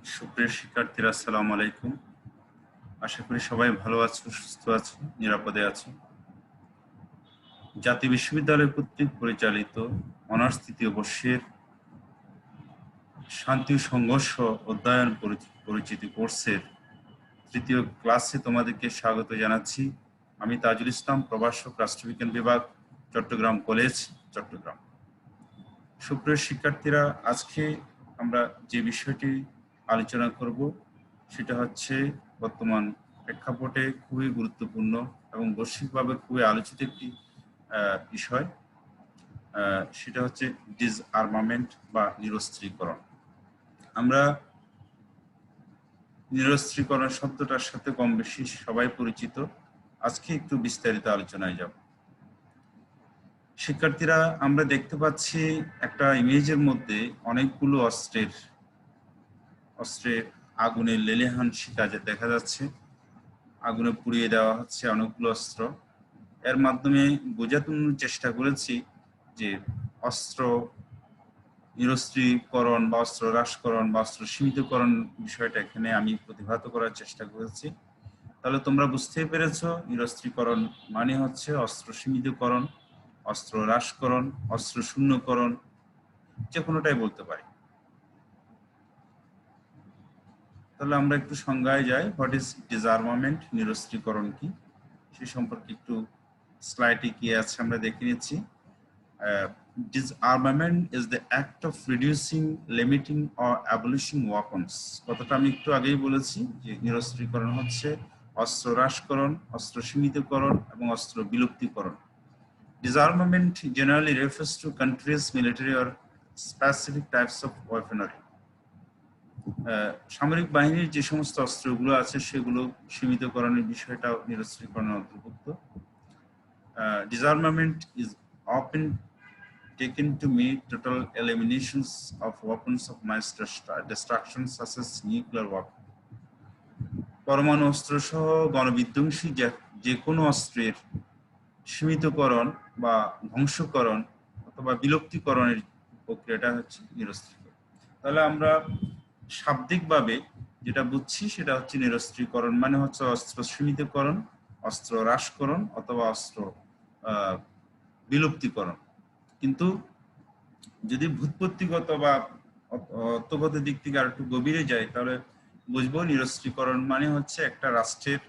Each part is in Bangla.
সুপ্রিয় শিক্ষার্থীরা, আসসালামু আলাইকুম। আশা করি সবাই ভালো আছো, সুস্থ আছো, নিরাপদে আছো। জাতীয় বিশ্ববিদ্যালয় কর্তৃক পরিচালিত অনার্স তৃতীয় বর্ষের শান্তি ও সংঘর্ষ অধ্যয়ন পরিচিতি কোর্সের তৃতীয় ক্লাসে তোমাদেরকে স্বাগত জানাচ্ছি। আমি তাজুল ইসলাম, প্রভাষক, রাষ্ট্রবিজ্ঞান বিভাগ, চট্টগ্রাম কলেজ, চট্টগ্রাম। সুপ্রিয় শিক্ষার্থীরা, আজকে আমরা যে বিষয়টি আলোচনা করব সেটা হচ্ছে বর্তমান প্রেক্ষাপটে খুবই গুরুত্বপূর্ণ এবং বৈশ্বিকভাবে খুবই আলোচিত একটি বিষয়। সেটা হচ্ছে ডিসআর্মামেন্ট বা নিরস্ত্রীকরণ। আমরা নিরস্ত্রীকরণ শব্দটার সাথে কম বেশি সবাই পরিচিত। আজকে একটু বিস্তারিত আলোচনায় যাব। শিক্ষার্থীরা, আমরা দেখতে পাচ্ছি একটা ইমেজের মধ্যে অনেকগুলো অস্ত্রের আগুনে লেলিহান শিখা দেখা যাচ্ছে। আগুনে পুড়িয়ে দেওয়া হচ্ছে অনেকগুলো অস্ত্র। এর মাধ্যমে বোঝানোর চেষ্টা করেছি যে অস্ত্র নিরস্ত্রীকরণ বা অস্ত্র হ্রাসকরণ বা অস্ত্র সীমিতকরণ বিষয়টা এখানে আমি প্রতিভাত করার চেষ্টা করেছি। তাহলে তোমরা বুঝতেই পেরেছো, নিরস্ত্রীকরণ মানে হচ্ছে অস্ত্র সীমিতকরণ, অস্ত্র হ্রাসকরণ, অস্ত্র শূন্যকরণ, যে কোনোটাই বলতে পারি। তাহলে আমরা একটু সংজ্ঞায় যাই। হোয়াট ইজ ডিসআর্মামেন্ট, নিরস্ত্রীকরণ কি সে সম্পর্কে একটু স্লাইডে কি আছে আমরা দেখে নিচ্ছি। Disarmament is the act of reducing, limiting or abolishing weapons. কথাটা আমি একটু আগেই বলেছি যে নিরস্ত্রীকরণ হচ্ছে অস্ত্র হ্রাসকরণ, অস্ত্র সীমিতকরণ এবং অস্ত্র বিলুপ্তিকরণ। Disarmament generally refers to countries' military or specific types of weaponry. সামরিক বাহিনীর যে সমস্ত অস্ত্রগুলো আছে সেগুলো সীমিতকরণের বিষয়টা নিরস্ত্রীকরণের অন্তর্ভুক্ত। Disarmament is often taken to mean total eliminations of weapons of mass destruction such as nuclear weapons. পরমাণু অস্ত্র সহ গণবিধ্বংসী যে কোনো অস্ত্রের সীমিতকরণ বা ধ্বংসকরণ অথবা বিলুপ্তিকরণের প্রক্রিয়াটা হচ্ছে নিরস্ত্রীকরণ। তাহলে আমরা শাব্দিকভাবে যেটা বুঝছি সেটা হচ্ছে নিরস্ত্রীকরণ মানে হচ্ছে অস্ত্র সীমিতকরণ, অস্ত্র হ্রাসকরণ অথবা অস্ত্র বিলুপ্তিকরণ। কিন্তু যদি ভূৎপত্তিগত বা অর্থগত দিক থেকে আর একটু গভীরে যায় তাহলে বুঝবো নিরস্ত্রীকরণ মানে হচ্ছে একটা রাষ্ট্রের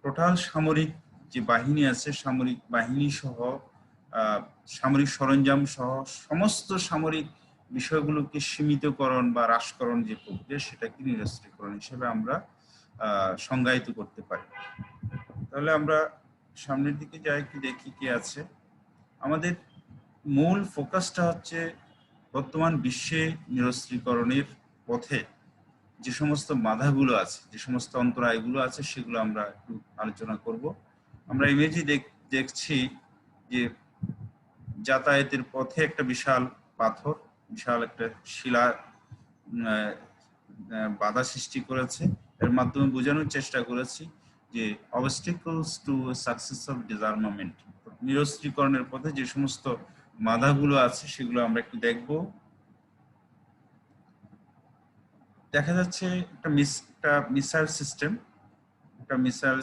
টোটাল সামরিক যে বাহিনী আছে, সামরিক বাহিনী সহ সামরিক সরঞ্জাম সহ সমস্ত সামরিক বিষয়গুলোকে সীমিতকরণ বা হ্রাসকরণ যে প্রক্রিয়া সেটাকে নিরস্ত্রীকরণ হিসেবে আমরা সংজ্ঞায়িত করতে পারি। তাহলে আমরা সামনের দিকে যাই, কি দেখি কি আছে। আমাদের মূল ফোকাসটা হচ্ছে বর্তমান বিশ্বে নিরস্ত্রীকরণের পথে যে সমস্ত বাধাগুলো আছে, যে সমস্ত অন্তরায়গুলো আছে সেগুলো আমরা একটু আলোচনা করব। আমরা ইমেজে দেখছি যে যাতায়াতের পথে একটা বিশাল পাথর, বিশাল একটা শিলা বাধা সৃষ্টি করেছে। এর মাধ্যমে বোঝানোর চেষ্টা করেছি যে অবস্টিকলস টু সাকসেস অফ ডিসআর্মামেন্ট, নিরস্ত্রীকরণের পথে যে সমস্ত বাধাগুলো আছে সেগুলো আমরা একটু দেখব। দেখা যাচ্ছে একটা মিসাইল সিস্টেম, একটা মিসাইল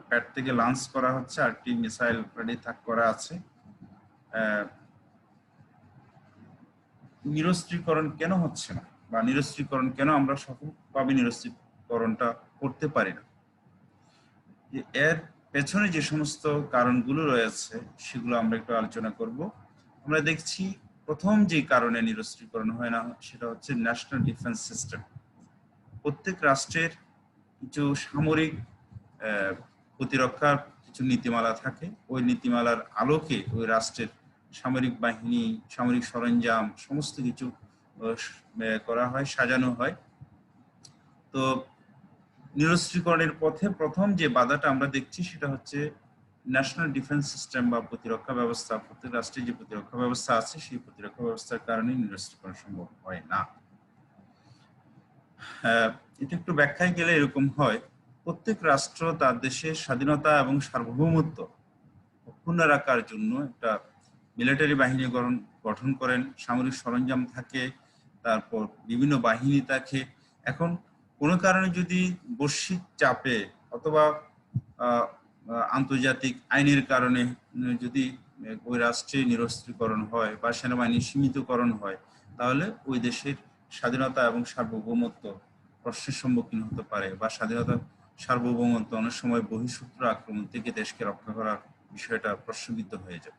প্যাড থেকে লঞ্চ করা হচ্ছে, আরেকটি মিসাইল রেডি করা আছে। নিরস্ত্রীকরণ কেন হচ্ছে না বা নিরস্ত্রীকরণ কেন আমরা সফলভাবে নিরস্ত্রীকরণটা করতে পারি না, এর পেছনে যে সমস্ত কারণগুলো রয়েছে সেগুলো আমরা একটু আলোচনা করব। আমরা দেখছি প্রথম যে কারণে নিরস্ত্রীকরণ হয় না সেটা হচ্ছে ন্যাশনাল ডিফেন্স সিস্টেম। প্রত্যেক রাষ্ট্রের কিছু সামরিক প্রতিরক্ষার কিছু নীতিমালা থাকে। ওই নীতিমালার আলোকে ওই রাষ্ট্রের সামরিক বাহিনী, সামরিক সরঞ্জাম সমস্ত কিছু করা হয়, সাজানো হয়। তো নিরস্ত্রীকরণের পথে প্রথম যে বাধাটা আমরা দেখছি সেটা হচ্ছে ন্যাশনাল ডিফেন্স সিস্টেম বা প্রতিরক্ষা ব্যবস্থা। প্রত্যেক রাষ্ট্রের যে প্রতিরক্ষা ব্যবস্থা আছে সেই প্রতিরক্ষা ব্যবস্থার কারণে নিরস্ত্রীকরণ সম্ভব হয় না। এটা একটু ব্যাখ্যায় গেলে এরকম হয়, প্রত্যেক রাষ্ট্র তার দেশের স্বাধীনতা এবং সার্বভৌমত্ব অক্ষুণ্ণ রাখার জন্য একটা মিলিটারি বাহিনী গঠন করেন, সামরিক সরঞ্জাম থাকে, তারপর বিভিন্ন বাহিনী থাকে, এখন কোনো কারণে যদি বৈশ্বিক চাপে অথবা আন্তর্জাতিক আইনের কারণে যদি ওই রাষ্ট্রে নিরস্ত্রীকরণ হয় বা সেনাবাহিনীর সীমিতকরণ হয়, তাহলে ওই দেশের স্বাধীনতা এবং সার্বভৌমত্ব প্রশ্নের সম্মুখীন হতে পারে, বা স্বাধীনতা সার্বভৌমত্ব অনেক সময় বহিঃশত্রু আক্রমণ থেকে দেশকে রক্ষা করার বিষয়টা প্রশ্নবিদ্ধ হয়ে যায়।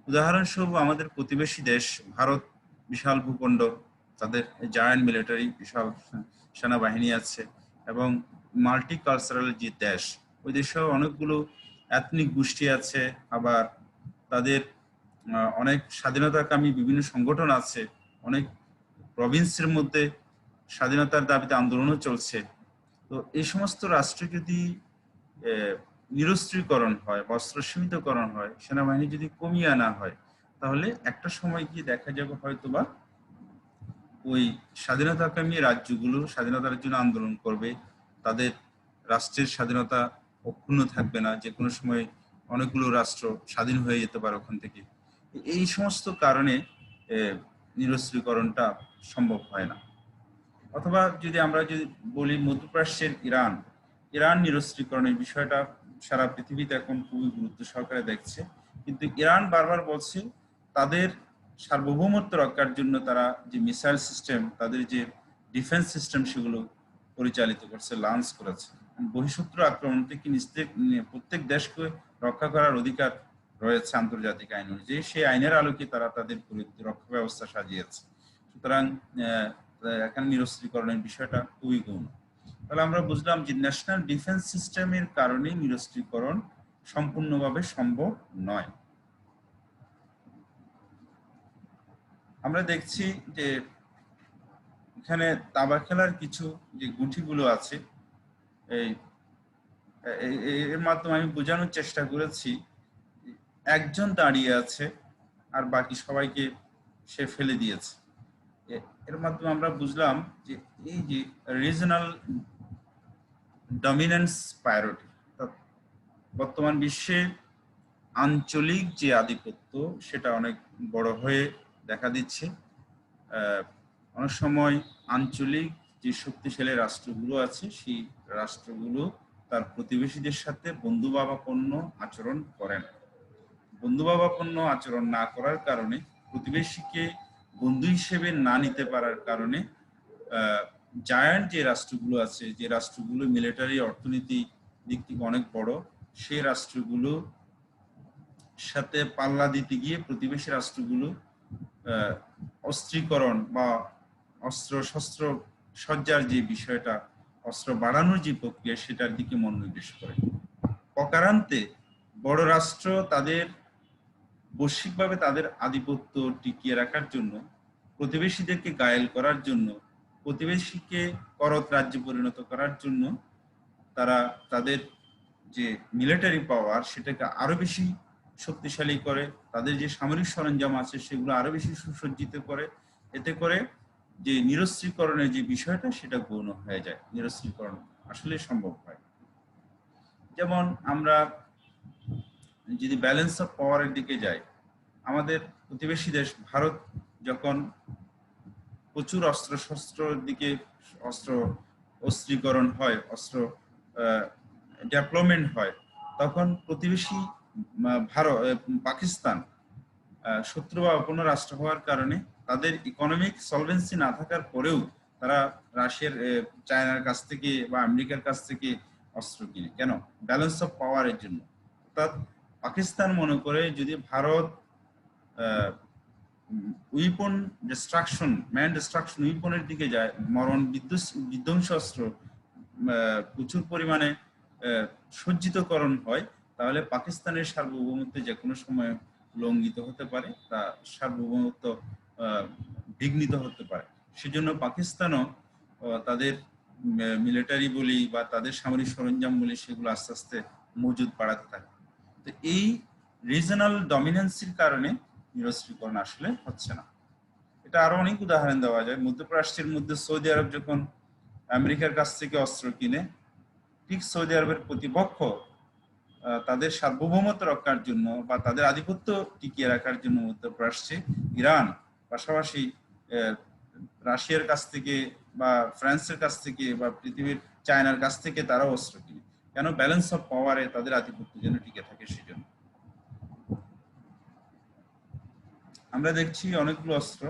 উদাহরণস্বরূপ আমাদের প্রতিবেশী দেশ ভারত, বিশাল ভূখণ্ড, তাদের জায়ান্ট মিলিটারি, বিশাল সেনাবাহিনী আছে, এবং মাল্টি কালচারাল যে দেশ, ওই দেশেও অনেকগুলো এথনিক গোষ্ঠী আছে, আবার তাদের অনেক স্বাধীনতাকামী বিভিন্ন সংগঠন আছে, অনেক প্রভিন্সের মধ্যে স্বাধীনতার দাবিতে আন্দোলনও চলছে। তো এই সমস্ত রাষ্ট্র যদি নিরস্ত্রীকরণ হয়, অস্ত্র সীমিতকরণ হয়, সেনাবাহিনী যদি কমিয়ে আনা হয়, তাহলে একটা সময় গিয়ে দেখা যাবে হয়তোবা ওই স্বাধীনতাকামী রাজ্যগুলো স্বাধীনতার জন্য আন্দোলন করবে, তাদের রাষ্ট্রের স্বাধীনতা অক্ষুণ্ণ থাকবে না, যে কোনো সময় অনেকগুলো রাষ্ট্র স্বাধীন হয়ে যেতে পারে ওখান থেকে। এই সমস্ত কারণে নিরস্ত্রীকরণটা সম্ভব হয় না। অথবা যদি আমরা যদি বলি মধ্যপ্রাচ্যের ইরান, ইরান নিরস্ত্রীকরণের বিষয়টা সারা পৃথিবীতে এখন খুবই গুরুত্ব সহকারে দেখছে, কিন্তু ইরান বারবার বলছে তাদের সার্বভৌমত্ব রক্ষার জন্য তারা যে মিসাইল সিস্টেম, তাদের যে ডিফেন্স সিস্টেম, সেগুলো পরিচালিত করছে, লঞ্চ করেছে। বহিঃশত্রু আক্রমণ থেকে প্রত্যেক দেশকে রক্ষা করার অধিকার রয়েছে আন্তর্জাতিক আইন অনুযায়ী, সেই আইনের আলোকে তারা তাদের রক্ষা ব্যবস্থা সাজিয়েছে। সুতরাং এখানে নিরস্ত্রীকরণের বিষয়টা খুবই গৌণ। তাহলে আমরা বুঝলাম যে ন্যাশনাল ডিফেন্স সিস্টেমের কারণে নিরস্ত্রীকরণ সম্পূর্ণভাবে সম্ভব নয়। আমরা দেখছি যে এখানে দাবা খেলার কিছু যে গুটিগুলো আছে, এর মাধ্যমে আমি বোঝানোর চেষ্টা করেছি, একজন দাঁড়িয়ে আছে আর বাকি সবাইকে সে ফেলে দিয়েছে। এর মাধ্যমে আমরা বুঝলাম যে এই যে রিজনাল ডমিনেন্স প্রায়োরিটি, বর্তমান বিশ্বে আঞ্চলিক যে আধিপত্য সেটা অনেক বড় হয়ে দেখা দিচ্ছে। অনেক সময় আঞ্চলিক যে শক্তিশালী রাষ্ট্রগুলো আছে, সেই রাষ্ট্রগুলো তার প্রতিবেশীদের সাথে বন্ধুভাবাপন্ন আচরণ করে না। বন্ধুভাবাপন্ন আচরণ না করার কারণে, প্রতিবেশীকে বন্ধু হিসেবে না নিতে পারার কারণে জায়ান্ট যে রাষ্ট্রগুলো আছে, যে রাষ্ট্রগুলো মিলিটারি অর্থনীতি দিক থেকে অনেক বড়, সেই রাষ্ট্রগুলো সাথে পাল্লা দিতে গিয়ে প্রতিবেশী রাষ্ট্রগুলো অস্ত্রীকরণ বা অস্ত্র শস্ত্র সজ্জার যে বিষয়টা, অস্ত্র বাড়ানোর যে প্রক্রিয়া, সেটার দিকে মনোনিবেশ করে। অকারান্তে বড় রাষ্ট্র তাদের বৈশ্বিকভাবে তাদের আধিপত্য টিকিয়ে রাখার জন্য, প্রতিবেশীদেরকে গায়েল করার জন্য, প্রতিবেশীকে করত রাজ্যে পরিণত করার জন্য তারা তাদের যে মিলিটারি পাওয়ার সেটাকে আরো বেশি শক্তিশালী করে, তাদের যে সামরিক সরঞ্জাম আছে সেগুলো আরো বেশি সুসজ্জিত করে। এতে করে যে নিরস্ত্রীকরণের যে বিষয়টা, সেটা গৌণ হয়ে যায়, নিরস্ত্রীকরণ আসলে সম্ভব হয়। যেমন আমরা যদি ব্যালেন্স অফ পাওয়ারের দিকে যাই, আমাদের প্রতিবেশী দেশ ভারত যখন প্রচুর অস্ত্র শস্ত্রের দিকে অস্ত্রীকরণ হয়, অস্ত্র ডেভেলপমেন্ট হয়, তখন প্রতিবেশী ভারত, পাকিস্তান শত্রুভাবাপন্ন রাষ্ট্র হওয়ার কারণে তাদের ইকোনমিক সলভেন্সি না থাকার পরেও তারা রাশিয়ার, চায়নার কাছ থেকে বা আমেরিকার কাছ থেকে অস্ত্র কিনে। কেন? ব্যালেন্স অফ পাওয়ারের জন্য। অর্থাৎ পাকিস্তান মনে করে যদি Bharat weapon destruction, man destruction উইপনের দিকে যায়, মরণ বিধ্বংসী অস্ত্র প্রচুর পরিমাণে সজ্জিতকরণ হয়, তাহলে পাকিস্তানের সার্বভৌমত্ব যে কোনো সময় লঙ্ঘিত হতে পারে, তা সার্বভৌমত্ব বিঘ্নিত হতে পারে। সেজন্য পাকিস্তানও তাদের মিলিটারি বলি বা তাদের সামরিক সরঞ্জাম বলি, সেগুলো আস্তে আস্তে মজুদ বাড়াতে থাকে। তো এই রিজনাল ডমিনেন্সির কারণে নিরস্ত্রীকরণ আসলে হচ্ছে না। এটা আরো অনেক উদাহরণ দেওয়া যায়। মধ্যপ্রাচ্যের মধ্যে সৌদি আরব যখন আমেরিকার কাছ থেকে অস্ত্র কিনে, ঠিক সৌদি আরবের প্রতিপক্ষ তাদের সার্বভৌমত্ব রক্ষার জন্য বা তাদের আধিপত্য টিকিয়ে রাখার জন্য মধ্যপ্রাচ্যে ইরান, পাশাপাশি রাশিয়ার কাছ থেকে বা ফ্রান্সের কাছ থেকে বা পৃথিবীর চায়নার কাছ থেকে তারাও অস্ত্র কিনে। কেন? ব্যালেন্স অফ পাওয়ারে তাদের আধিপত্য যেন টিকে থাকে সেজন্য। আমরা দেখছি অনেকগুলো অস্ত্র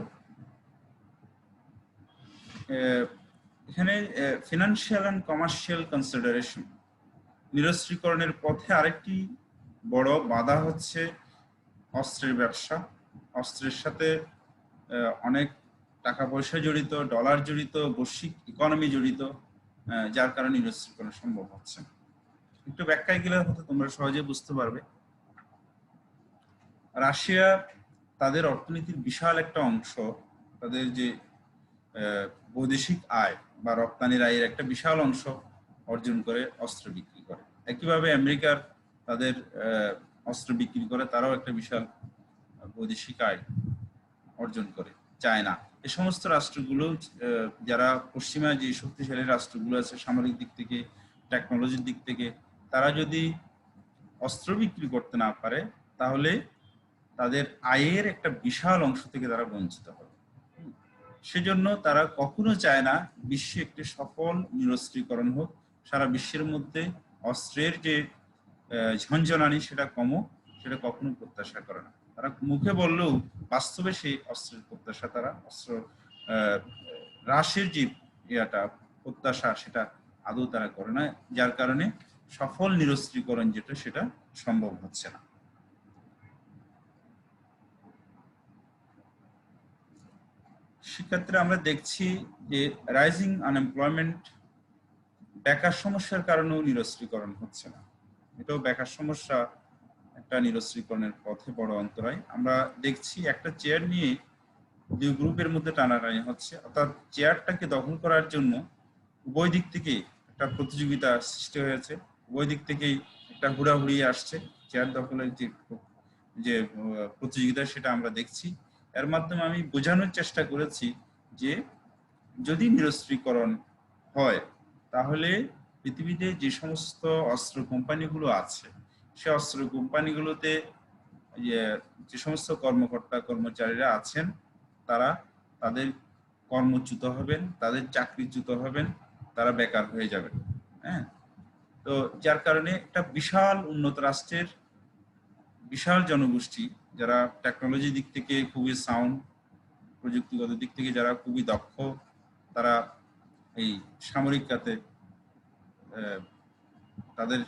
এখানে ফিনান্সিয়াল অ্যান্ড কমার্শিয়াল কনসিডারেশন, নিরস্ত্রীকরণের পথে আরেকটি বড় বাধা হচ্ছে অস্ত্রের ব্যবসা। অস্ত্রের সাথে অনেক টাকা পয়সা জড়িত, ডলার জড়িত, বৈশ্বিক ইকোনমি জড়িত, যার কারণে নিরস্ত্রীকরণ সম্ভব হচ্ছে না। একটু ব্যাখ্যায় গেলে হয়তো তোমরা সহজে বুঝতে পারবে। রাশিয়া তাদের অর্থনীতির বিশাল একটা অংশ, তাদের যে বৈদেশিক আয় বা রপ্তানির আয়ের একটা বিশাল অংশ অর্জন করে অস্ত্র বিক্রি করে। একইভাবে আমেরিকার তাদের অস্ত্র বিক্রি করে, তারাও একটা বিশাল বৈদেশিক আয় অর্জন করে। চায়না, এই সমস্ত রাষ্ট্রগুলো যারা পশ্চিমা যে শক্তিশালী রাষ্ট্রগুলো আছে সামরিক দিক থেকে, টেকনোলজির দিক থেকে, তারা যদি অস্ত্র বিক্রি করতে না পারে তাহলে তাদের আয়ের একটা বিশাল অংশ থেকে তারা বঞ্চিত হবে। সেজন্য তারা কখনো চায় না বিশ্বে একটি সফল নিরস্ত্রীকরণ হোক, সারা বিশ্বের মধ্যে অস্ত্রের যে ঝঞ্ঝনানি সেটা কমুক, সেটা কখনো প্রত্যাশা করে না। তারা মুখে বললেও বাস্তবে সেই অস্ত্রের প্রত্যাশা, তারা অস্ত্র হ্রাসের যে প্রত্যাশা সেটা আদৌ তারা করে না, যার কারণে সফল নিরস্ত্রীকরণ যেটা সেটা সম্ভব হচ্ছে না। শিক্ষার্থীরা আমরা দেখছি যে রাইজিং আনএমপ্লয়মেন্ট, বেকার সমস্যার কারণেও নিরস্ত্রীকরণ হচ্ছে না। এটাও বেকার সমস্যা একটা নিরস্ত্রীকরণের পথে বড় অন্তরায়। আমরা দেখছি একটা চেয়ার নিয়ে দুই গ্রুপের মধ্যে টানাটানি হচ্ছে, অর্থাৎ চেয়ারটাকে দখল করার জন্য উভয় দিক থেকে একটা প্রতিযোগিতা সৃষ্টি হয়েছে, উভয় দিক থেকেই একটা হুড়াহুড়ি আসছে। চেয়ার দখলের যে প্রতিযোগিতা সেটা আমরা দেখছি। এর মাধ্যমে আমি বোঝানোর চেষ্টা করেছি যে যদি নিরস্ত্রীকরণ হয় তাহলে পৃথিবীতে যে সমস্ত অস্ত্র কোম্পানিগুলো আছে সে অস্ত্র কোম্পানিগুলোতে যে সমস্ত কর্মকর্তা কর্মচারীরা আছেন তারা তাদের কর্মচ্যুত হবেন, তাদের চাকরিচ্যুত হবেন, তারা বেকার হয়ে যাবেন। হ্যাঁ, তো যার কারণে একটা বিশাল উন্নত রাষ্ট্রের বিশাল জনগোষ্ঠী যারা টেকনোলজি দিক থেকে খুবই সাউন্ড, প্রযুক্তিগত দিক থেকে যারা খুবই দক্ষ, তারা এই সামরিক খাতে তাদের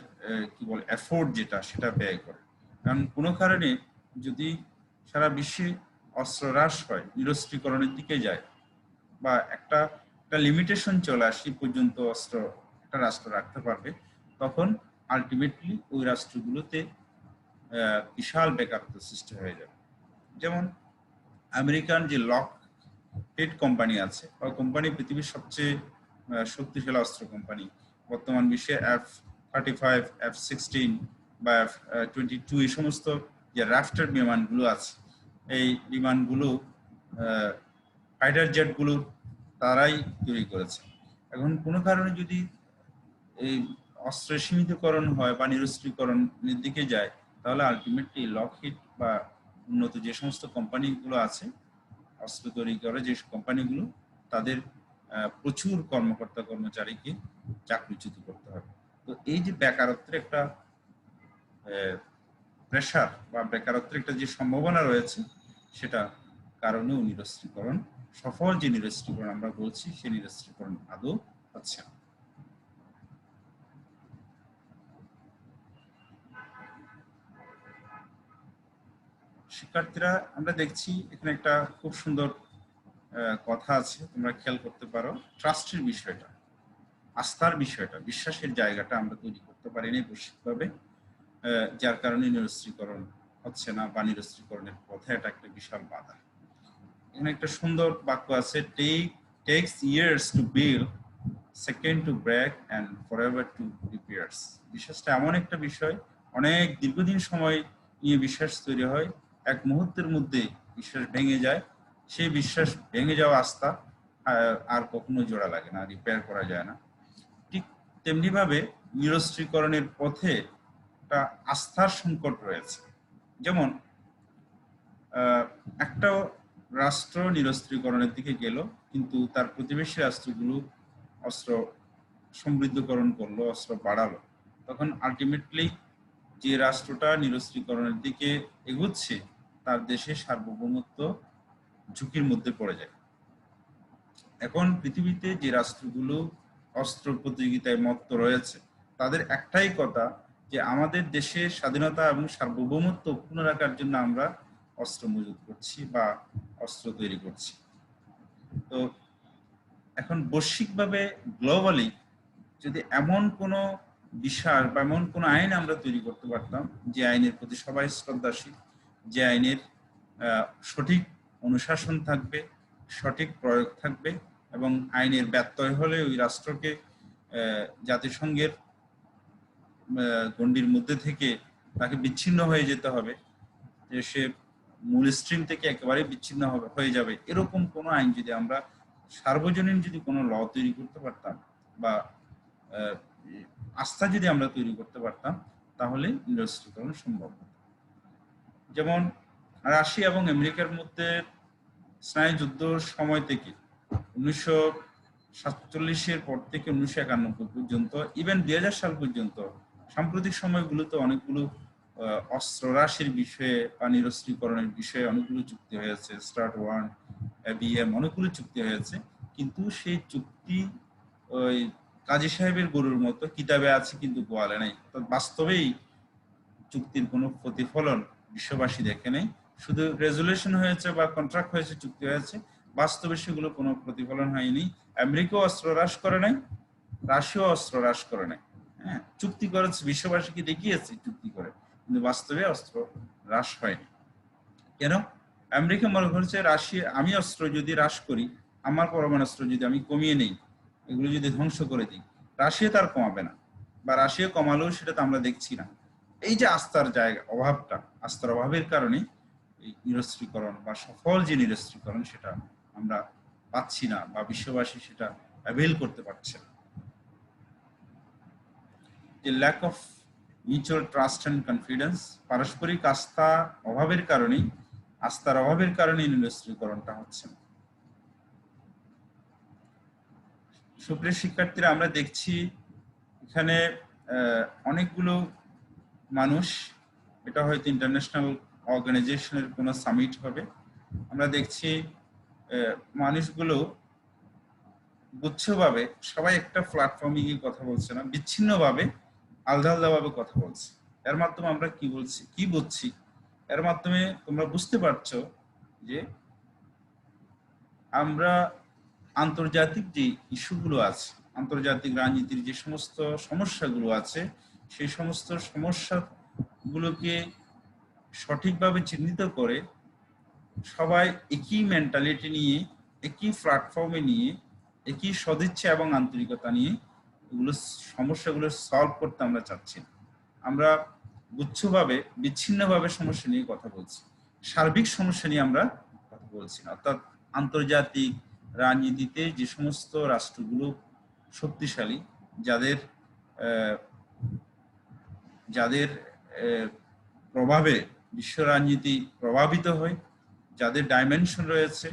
কি বলে এফোর্ট যেটা সেটা ব্যয় করে। কারণ কোনো কারণে যদি সারা বিশ্বে অস্ত্র হ্রাস হয়, নিরস্ত্রীকরণের দিকে যায় বা একটা লিমিটেশন চলে আসে পর্যন্ত অস্ত্র একটা রাষ্ট্র রাখতে পারবে, তখন আলটিমেটলি ওই রাষ্ট্রগুলোতে বিশাল বেকারত্ব সৃষ্টি হয়ে যাবে। যেমন আমেরিকান যে লকহিড কোম্পানি আছে, ওই কোম্পানি পৃথিবীর সবচেয়ে শক্তিশালী অস্ত্র কোম্পানি। বর্তমান বিশ্বে F-35, F-16 বা F-22 এই সমস্ত যে রাফটার বিমানগুলো আছে, এই বিমানগুলো ফাইটার জেটগুলো তারাই তৈরি করেছে। এখন কোনো কারণে যদি এই অস্ত্রের সীমিতকরণ হয় বা নিরস্ত্রীকরণের দিকে যায়, তাহলে আলটিমেটলি লকহিড বা উন্নত যে সমস্ত কোম্পানিগুলো আছে অস্ত্র তৈরি করে যে কোম্পানিগুলো, তাদের প্রচুর কর্মকর্তা কর্মচারীকে চাকরিচ্যুত করতে হবে। তো এই যে বেকারত্বের একটা প্রেশার বা বেকারত্বের একটা যে সম্ভাবনা রয়েছে, সেটা কারণেও নিরস্ত্রীকরণ, সফল যে নিরস্ত্রীকরণ আমরা বলছি সেই নিরস্ত্রীকরণ আদৌ হচ্ছে না। শিক্ষার্থীরা আমরা দেখছি এখানে একটা খুব সুন্দর কথা আছে, তোমরা খেয়াল করতে পারো। ট্রাস্টের বিষয়টা, আস্থার বিষয়টা, বিশ্বাসের জায়গাটা আমরা তৈরি করতে পারিনি বৈশ্বিকভাবে, যার কারণে নিরস্ত্রীকরণ হচ্ছে না বা নিরস্ত্রীকরণের পথে এটা একটা বিশাল বাধা। এখানে একটা সুন্দর বাক্য আছে, takes years to build, second to break and forever to repairs। বিশ্বাসটা এমন একটা বিষয়, অনেক দীর্ঘদিন সময় নিয়ে বিশ্বাস তৈরি হয়, এক মুহূর্তের মধ্যে বিশ্বাস ভেঙে যায়, সেই বিশ্বাস ভেঙে যাওয়া আস্থা আর কখনো জোড়া লাগে না, রিপেয়ার করা যায় না। ঠিক তেমনি ভাবে নিরস্ত্রীকরণের পথে একটা আস্থার সংকট রয়েছে। যেমন একটা রাষ্ট্র নিরস্ত্রীকরণের দিকে গেল, কিন্তু তার প্রতিবেশী রাষ্ট্রগুলো অস্ত্র সমৃদ্ধকরণ করলো, অস্ত্র বাড়ালো, তখন আলটিমেটলি যে রাষ্ট্রটা নিরস্ত্রীকরণের দিকে এগোচ্ছে তার দেশের সার্বভৌমত্ব ঝুঁকির মধ্যে পড়ে যায়। এখন পৃথিবীতে যে রাষ্ট্রগুলো অস্ত্র প্রতিযোগিতায় মত্ত রয়েছে তাদের একটাই কথা যে আমাদের দেশের স্বাধীনতা এবং সার্বভৌমত্ব অক্ষুণ্ণ রাখার জন্য আমরা অস্ত্র মজুত করছি বা অস্ত্র তৈরি করছি। তো এখন বৈশ্বিকভাবে গ্লোবালি যদি এমন কোনো বিষয় বা এমন কোনো আইন আমরা তৈরি করতে পারতাম যে আইনের প্রতি সবাই শ্রদ্ধাশীল, যে আইনের সঠিক অনুশাসন থাকবে, সঠিক প্রয়োগ থাকবে, এবং আইনের ব্যত্যয় হলে ওই রাষ্ট্রকে জাতিসংঘের গণ্ডির মধ্যে থেকে তাকে বিচ্ছিন্ন হয়ে যেতে হবে, যে সে মূল স্ট্রিম থেকে একেবারে বিচ্ছিন্ন হয়ে যাবে, এরকম কোনো আইন যদি আমরা সার্বজনীন যদি কোনো ল তৈরি করতে পারতাম বা আস্থা যদি আমরা তৈরি করতে পারতাম তাহলে নিরস্ত্রীকরণ সম্ভব। যেমন রাশিয়া এবং আমেরিকার মধ্যে স্নায়ুযুদ্ধ সময় থেকে 1947-এর পর থেকে 1991 পর্যন্ত, ইভেন 2000 সাল পর্যন্ত, সাম্প্রতিক সময়গুলোতে অনেকগুলো অস্ত্র হ্রাসের বিষয়ে বা নিরস্ত্রীকরণের বিষয়ে অনেকগুলো চুক্তি হয়েছে, স্টার্ট ওয়ান, বিএম, অনেকগুলো চুক্তি হয়েছে, কিন্তু সেই চুক্তি ওই কাজী সাহেবের গরুর মতো কিতাবে আছে কিন্তু গোয়ালে নাই। বাস্তবেই চুক্তির কোনো প্রতিফলন বিশ্ববাসী দেখে নেই, শুধু রেজুলেশন হয়েছে বা কন্ট্রাক্ট হয়েছে, চুক্তি হয়েছে, বাস্তবে সেগুলো কোনো প্রতিফলন হয়নি। আমেরিকাও অস্ত্র হ্রাস করে নাই, রাশিয়াও অস্ত্র হ্রাস করে নাই। হ্যাঁ, চুক্তি করেছে, বিশ্ববাসীকে দেখিয়েছে চুক্তি করে, কিন্তু বাস্তবে অস্ত্র হ্রাস হয়নি। কেন? আমেরিকা মনে করছে রাশিয়া, আমি অস্ত্র যদি হ্রাস করি, আমার পরমাণুস্ত্র যদি আমি কমিয়ে নেই, এগুলো যদি ধ্বংস করে দিই, রাশিয়া তার কমাবে না, বা রাশিয়া কমালেও সেটা তো আমরা দেখছি না। এই যে আস্থার জায়গা অভাবটা, আস্থার অভাবের কারণে এই নিরস্ত্রীকরণ বা সফল যে নিরস্ত্রীকরণ সেটা আমরা পাচ্ছি না, বা বিশ্ববাসী সেটা অ্যাভেল করতে পারছে না। যে lack of mutual trust and confidence, পারস্পরিক আস্থা অভাবের কারণেই, আস্থার অভাবের কারণেই নিরস্ত্রীকরণটা হচ্ছে না। সুপ্রিয় শিক্ষার্থীরা, আমরা দেখছি এখানে অনেকগুলো মানুষ, এটা হয়তো ইন্টারন্যাশনাল অর্গানাইজেশনের কোনো সামিট হবে, আমরা দেখছি মানুষগুলো গুচ্ছভাবে সবাই একটা প্ল্যাটফর্মে গিয়ে কথা বলছে না, বিচ্ছিন্নভাবে আলাদা আলাদাভাবে কথা বলছে। এর মাধ্যমে আমরা কি বলছি, কি বুঝছি? এর মাধ্যমে তোমরা বুঝতে পারছো যে আমরা আন্তর্জাতিক যে ইস্যুগুলো আছে, আন্তর্জাতিক রাজনীতির যে সমস্ত সমস্যাগুলো আছে, সেই সমস্ত সমস্যাগুলোকে সঠিকভাবে চিহ্নিত করে সবাই একই মেন্টালিটি নিয়ে, একই প্ল্যাটফর্মে নিয়ে, একই সদিচ্ছা এবং আন্তরিকতা নিয়ে এগুলো সমস্যাগুলো সলভ করতে আমরা চাচ্ছি না। আমরা গুচ্ছভাবে বিচ্ছিন্নভাবে সমস্যা নিয়ে কথা বলছি, সার্বিক সমস্যা নিয়ে আমরা কথা বলছি না। অর্থাৎ আন্তর্জাতিক রাজনীতিতে যে সমস্ত রাষ্ট্রগুলো শক্তিশালী, যাদের যাদের প্রভাবে বিশ্ব রাজনীতি প্রভাবিত হয়, যাদের ডাইমেনশন রয়েছে,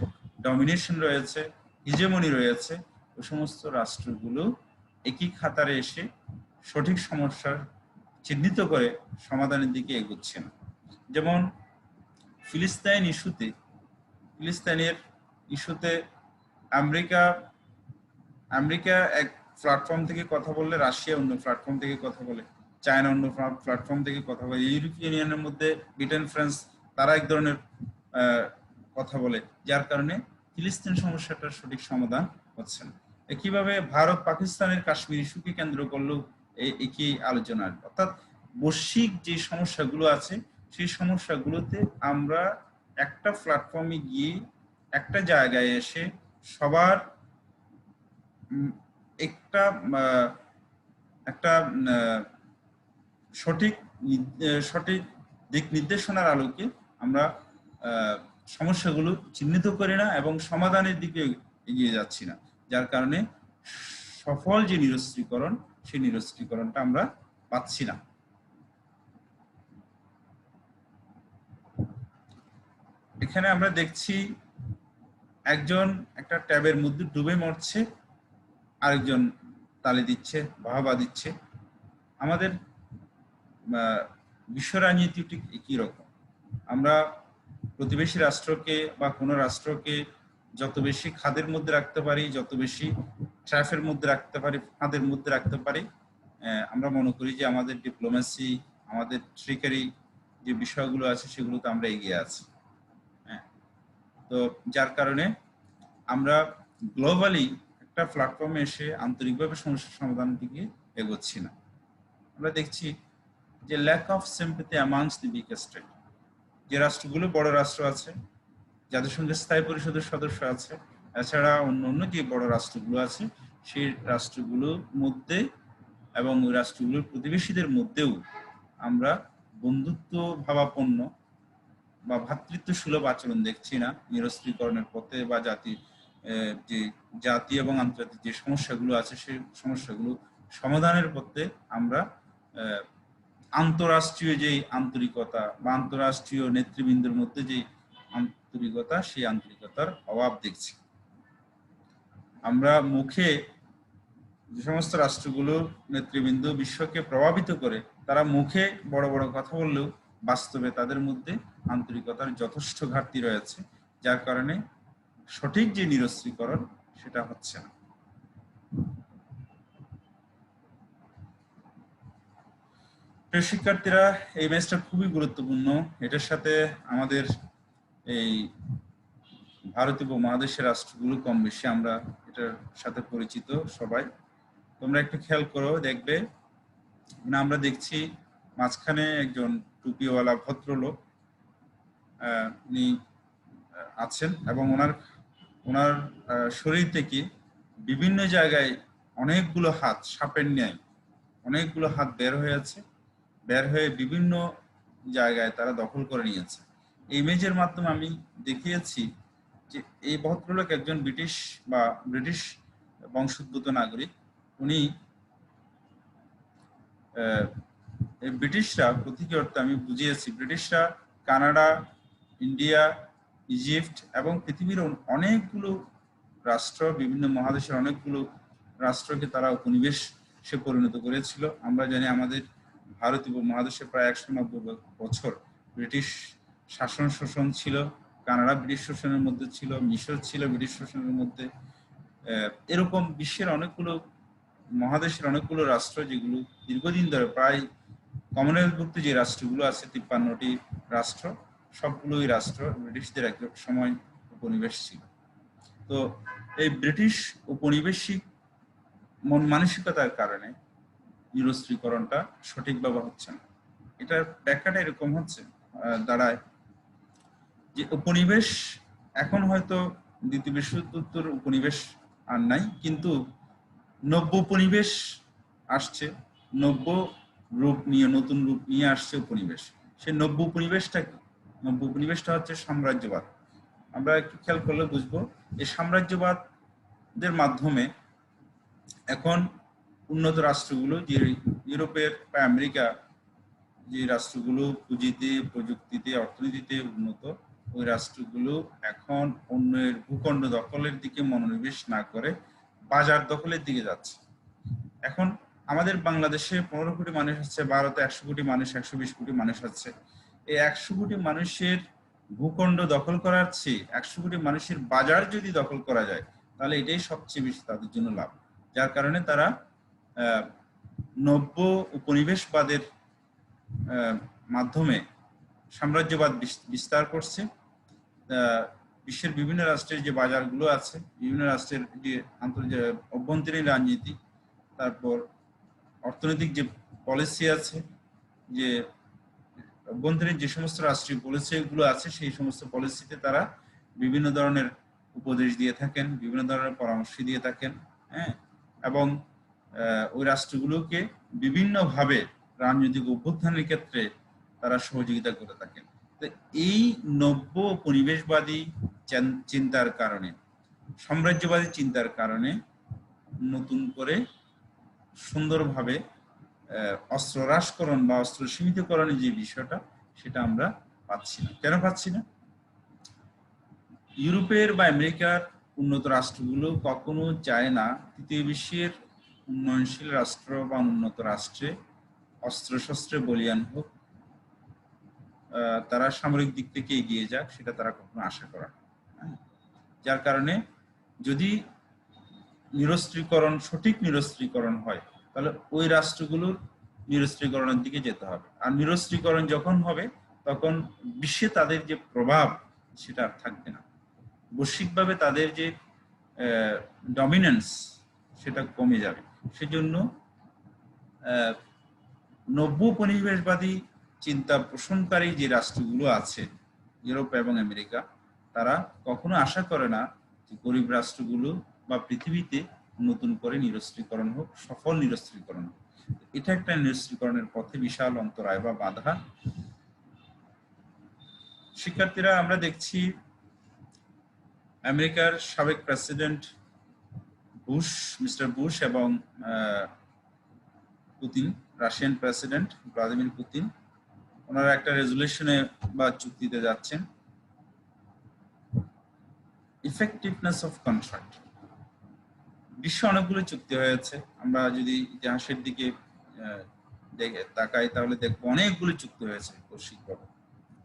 ডমিনেশন রয়েছে, হিজেমনি রয়েছে, ওই সমস্ত রাষ্ট্রগুলো একই খাতারে এসে সঠিক সমস্যার চিহ্নিত করে সমাধানের দিকে এগোচ্ছে না। যেমন ফিলিস্তিনের ইস্যুতে আমেরিকা এক প্ল্যাটফর্ম থেকে কথা বললে, রাশিয়া অন্য প্ল্যাটফর্ম থেকে কথা বলে, চায়না অন্য প্ল্যাটফর্ম থেকে কথা বলে, ইউরোপিয়ান ইউনিয়নের মধ্যে ব্রিটেন, ফ্রান্স তারা এক ধরনের কথা বলে, যার কারণে ফিলিস্তিন সমস্যাটার সঠিক সমাধান হচ্ছে না। একইভাবে ভারত পাকিস্তানের কাশ্মীর ইস্যুকে কেন্দ্র করলেও একই আলোচনা। অর্থাৎ বৈশ্বিক যে সমস্যাগুলো আছে সেই সমস্যাগুলোতে আমরা একটা প্ল্যাটফর্মে গিয়ে, একটা জায়গায় এসে সবার একটা একটা সঠিক দিক নির্দেশনার আলোকে আমরা সমস্যাগুলো চিহ্নিত করি না এবং সমাধানের দিকে এগিয়ে যাচ্ছি না, যার কারণে সফল যে নিরস্ত্রীকরণ, সেই নিরস্ত্রীকরণটা আমরা পাচ্ছি না। এখানে আমরা দেখছি একজন একটা ট্যাবের মধ্যে ডুবে মরছে, আরেকজন তালি দিচ্ছে, বাহবা দিচ্ছে। আমাদের বিশ্ব রাজনীতি ঠিক একই রকম। আমরা প্রতিবেশী রাষ্ট্রকে বা কোনো রাষ্ট্রকে যত বেশি খাদের মধ্যে রাখতে পারি, যত বেশি ট্র্যাপের মধ্যে রাখতে পারি, ফাঁদের মধ্যে রাখতে পারি, আমরা মনে করি যে আমাদের ডিপ্লোমেসি, আমাদের ট্রিকারি যে বিষয়গুলো আছে সেগুলোতে আমরা এগিয়ে আছি। হ্যাঁ, তো যার কারণে আমরা গ্লোবালি একটা প্ল্যাটফর্মে এসে আন্তরিকভাবে সমস্যার সমাধানের দিকে এগোচ্ছি না। আমরা দেখছি যে lack of sympathy amongst the big state, যে রাষ্ট্রগুলো বড় রাষ্ট্র আছে, যাদের সঙ্গে স্থায়ী পরিষদের সদস্য আছে, এছাড়া অন্য অন্য যে বড় রাষ্ট্রগুলো আছে সেই রাষ্ট্রগুলোর মধ্যে এবং ওই রাষ্ট্রগুলোর প্রতিবেশীদের মধ্যেও আমরা বন্ধুত্ব ভাবাপন্ন বা ভ্রাতৃত্ব সুলভ আচরণ দেখছি না। নিরস্ত্রীকরণের পথে বা যে জাতি এবং আন্তর্জাতিক যে সমস্যাগুলো আছে সেই সমস্যাগুলো সমাধানের পথে আমরা আন্তরাষ্ট্রীয় যে আন্তরিকতা বা আন্তরাষ্ট্রীয় নেতৃবৃন্দের মধ্যে যে আন্তরিকতা, সেই আন্তরিকতার অভাব দেখছি। আমরা মুখে যে সমস্ত রাষ্ট্রগুলোর নেতৃবৃন্দ বিশ্বকে প্রভাবিত করে, তারা মুখে বড় বড় কথা বললেও বাস্তবে তাদের মধ্যে আন্তরিকতার যথেষ্ট ঘাটতি রয়েছে, যার কারণে সঠিক যে নিরস্ত্রীকরণ সেটা হচ্ছে না। প্রিয় শিক্ষার্থীরা, এই ম্যাচটা খুবই গুরুত্বপূর্ণ। এটার সাথে আমাদের এই ভারতীয় উপমহাদেশের রাষ্ট্রগুলো কম বেশি আমরা এটার সাথে পরিচিত সবাই। তোমরা একটু খেয়াল করো, দেখবে আমরা দেখছি মাঝখানে একজন টুপিওয়ালা ভদ্রলোক উনি আছেন এবং ওনার শরীর থেকে বিভিন্ন জায়গায় অনেকগুলো হাত, সাপের ন্যায় অনেকগুলো হাত বের হয়ে বিভিন্ন জায়গায় তারা দখল করে নিয়েছে। এই ইমেজের মাধ্যমে আমি দেখিয়েছি যে এই ভদ্রলোক একজন ব্রিটিশ বংশোদ্ভূত নাগরিক। উনি ব্রিটিশরা, প্রতীকী অর্থে আমি বুঝিয়েছি, ব্রিটিশরা কানাডা, ইন্ডিয়া, ইজিপ্ট এবং পৃথিবীর অনেকগুলো রাষ্ট্র, বিভিন্ন মহাদেশের অনেকগুলো রাষ্ট্রকে তারা উপনিবেশে পরিণত করেছিল। আমরা জানি আমাদের ভারতীয় উপমহাদেশে প্রায় 190 বছর ব্রিটিশ শাসন শোষণ ছিল। কানাডা ব্রিটিশ শোষণের মধ্যে ছিল, মিশর ছিল ব্রিটিশ শোষণের মধ্যে। এরকম বিশ্বের অনেকগুলো মহাদেশের অনেকগুলো রাষ্ট্র যেগুলো দীর্ঘদিন ধরে, প্রায় কমনওয়েলথভুক্ত যে রাষ্ট্রগুলো আছে 53টি রাষ্ট্র, সবগুলোই রাষ্ট্র ব্রিটিশদের এক সময় উপনিবেশ ছিল। তো এই ব্রিটিশ উপনিবেশিক মন মানসিকতার কারণে নিরস্ত্রীকরণটা সঠিকভাবে হচ্ছে না। এটার ব্যাখ্যাটা এরকম দাঁড়ায় যে উপনিবেশ এখন হয়তো দ্বিতীয় বিশ্বযুদ্ধোত্তর উপনিবেশ আর নাই, কিন্তু নব্য উপনিবেশ আসছে, নতুন রূপ নিয়ে আসছে উপনিবেশ। সেই নব্য উপনিবেশটা হচ্ছে সাম্রাজ্যবাদ। আমরা একটু খেয়াল করলে বুঝবো, এই সাম্রাজ্যবাদের মাধ্যমে এখন উন্নত রাষ্ট্রগুলো, যে ইউরোপের বা আমেরিকা, যে রাষ্ট্রগুলো পুঁজিতে, প্রযুক্তিতে, অর্থনীতিতে উন্নত, ওই রাষ্ট্রগুলো এখন অন্যের ভূখণ্ড দখলের দিকে মনোনিবেশ না করে বাজার দখলের দিকে যাচ্ছে। এখন আমাদের বাংলাদেশে 15 কোটি মানুষ আছে, ভারতে 100 কোটি মানুষ, 120 কোটি মানুষ আছে। এই 100 কোটি মানুষের ভূখণ্ড দখল করার চেয়ে 100 কোটি মানুষের বাজার যদি দখল করা যায়, তাহলে এটাই সবচেয়ে বেশি তাদের জন্য লাভ। যার কারণে তারা নব্য উপনিবেশবাদের মাধ্যমে সাম্রাজ্যবাদ বিস্তার করছে। বিশ্বের বিভিন্ন রাষ্ট্রের যে বাজারগুলো আছে, বিভিন্ন রাষ্ট্রের যে অভ্যন্তরীণ রাজনীতি, তারপর অর্থনৈতিক যে পলিসি আছে, যে অভ্যন্তরীণ যে সমস্ত রাষ্ট্রীয় পলিসিগুলো আছে, সেই সমস্ত পলিসিতে তারা বিভিন্ন ধরনের উপদেশ দিয়ে থাকেন, বিভিন্ন ধরনের পরামর্শ দিয়ে থাকেন। হ্যাঁ, এবং ওই রাষ্ট্রগুলোকে বিভিন্নভাবে রাজনৈতিক অভ্যুত্থানের ক্ষেত্রে তারা সহযোগিতা করে থাকেন। তো এই নব্য পরিবেশবাদী চিন্তার কারণে, সাম্রাজ্যবাদী চিন্তার কারণে নতুন করে সুন্দরভাবে অস্ত্র হ্রাসকরণ বা অস্ত্র সীমিতকরণের যে বিষয়টা, সেটা আমরা পাচ্ছি না। কেন পাচ্ছি না? ইউরোপের বা আমেরিকার উন্নত রাষ্ট্রগুলো কখনো চায় না তৃতীয় বিশ্বের উন্নয়নশীল রাষ্ট্র বা উন্নত রাষ্ট্রে অস্ত্রশস্ত্রে বলীয়ান হোক, তারা সামরিক দিক থেকে এগিয়ে যাক, সেটা তারা কখনো আশা করে না। যার কারণে যদি সঠিক নিরস্ত্রীকরণ হয়, তাহলে ওই রাষ্ট্রগুলোর নিরস্ত্রীকরণের দিকে যেতে হবে। আর নিরস্ত্রীকরণ যখন হবে, তখন বিশ্বে তাদের যে প্রভাব সেটা আর থাকবে না। বৈশ্বিকভাবে তাদের যে ডমিনেন্স সেটা কমে যাবে। সেজন্য নব্য পরিবেশবাদী চিন্তা পোষণকারী যে রাষ্ট্রগুলো আছে, ইউরোপ এবং আমেরিকা, তারা কখনো আশা করে না যে গরিব রাষ্ট্রগুলো বা পৃথিবীতে নতুন করে নিরস্ত্রীকরণ হোক, সফল নিরস্ত্রীকরণ হোক। এটা একটা নিরস্ত্রীকরণের পথে বিশাল অন্তরায় বা বাধা। শিক্ষার্থীরা, আমরা দেখছি আমেরিকার সাবেক প্রেসিডেন্ট মিস্টার বুশ এবং Putin, Russian president Vladimir Putin, ওনারা একটা রেজুলেশনে বা চুক্তিতে যাচ্ছেন, ইফেক্টিভনেস অফ কন্ট্রাক্ট। বিশ্বে অনেকগুলো চুক্তি হয়েছে। আমরা যদি ইতিহাসের দিকে তাকাই, তাহলে দেখবো অনেকগুলো চুক্তি হয়েছে বৈশ্বিকভাবে।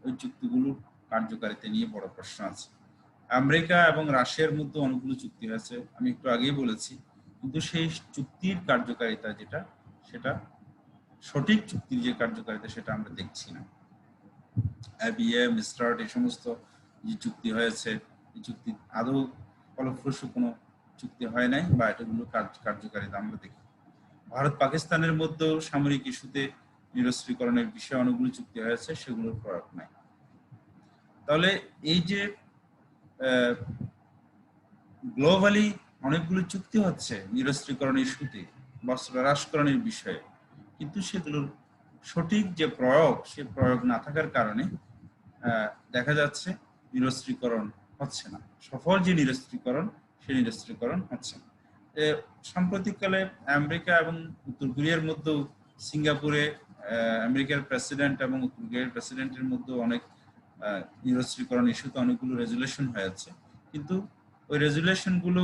ওই চুক্তিগুলোর কার্যকারিতা নিয়ে বড় প্রশ্ন আছে। আমেরিকা এবং রাশিয়ার মধ্যে অনেকগুলো চুক্তি হয়েছে, আমি একটু আগেই বলেছি, কিন্তু সেই চুক্তির কার্যকারিতা যেটা, সেটা সঠিক চুক্তির যে কার্যকারিতা সেটা আমরা দেখছি না। আইবিএম, স্টার্ট, এই সমস্ত যে চুক্তি হয়েছে, এই চুক্তি আদৌ ফলপ্রসূ কোনো চুক্তি হয় নাই, বা এটাগুলো কার্যকারিতা আমরা দেখি। ভারত পাকিস্তানের মধ্যেও সামরিক ইস্যুতে নিরস্ত্রীকরণের বিষয়ে অনেকগুলো চুক্তি হয়েছে, সেগুলোর প্রয়োগ নাই। তাহলে এই যে গ্লোবালি অনেকগুলো চুক্তি হচ্ছে নিরস্ত্রীকরণ ইস্যুতে, বস্ত্র হ্রাসকরণের বিষয়ে, কিন্তু সেগুলোর সঠিক যে প্রয়োগ, সে প্রয়োগ না থাকার কারণে দেখা যাচ্ছে নিরস্ত্রীকরণ হচ্ছে না। সফল যে নিরস্ত্রীকরণ, সে নিরস্ত্রীকরণ হচ্ছে না। সাম্প্রতিককালে আমেরিকা এবং উত্তর কোরিয়ার মধ্যেও, সিঙ্গাপুরে আমেরিকার প্রেসিডেন্ট এবং উত্তর কোরিয়ার প্রেসিডেন্টের মধ্যে অনেক নিরস্ত্রীকরণ ইস্যুতে অনেকগুলো রেজুলেশন হয়েছে, কিন্তু ওই রেজুলেশন গুলো